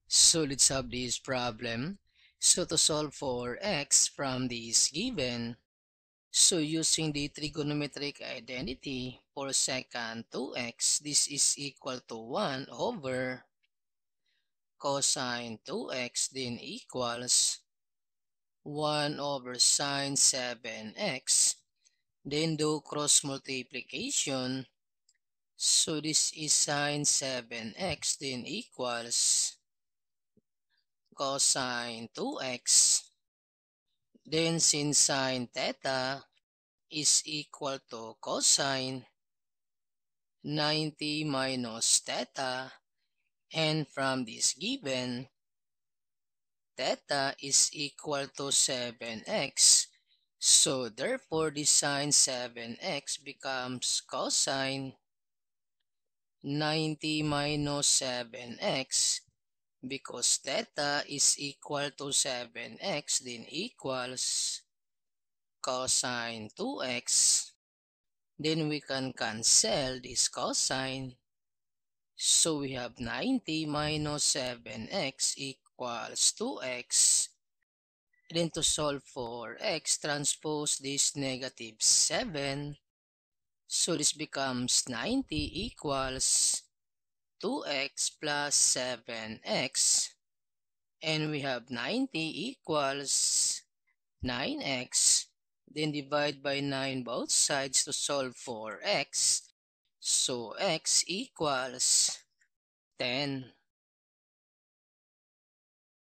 So let's have this problem. So to solve for x from this given, so using the trigonometric identity for secant 2x, this is equal to 1 over cosine 2x then equals 1 over sine 7x. Then do cross multiplication. So this is sine 7x then equals cosine 2x. Then since sine theta is equal to cosine 90 minus theta, and from this given, theta is equal to 7x. So therefore, the sine 7x becomes cosine 90 minus 7x, because theta is equal to 7x then equals cosine 2x. Then we can cancel this cosine. So we have 90 minus 7x equals 2x. Then to solve for x, transpose this negative 7. So this becomes 90 equals 2x plus 7x. And we have 90 equals 9x. Then divide by 9 both sides to solve for x. So x equals 10.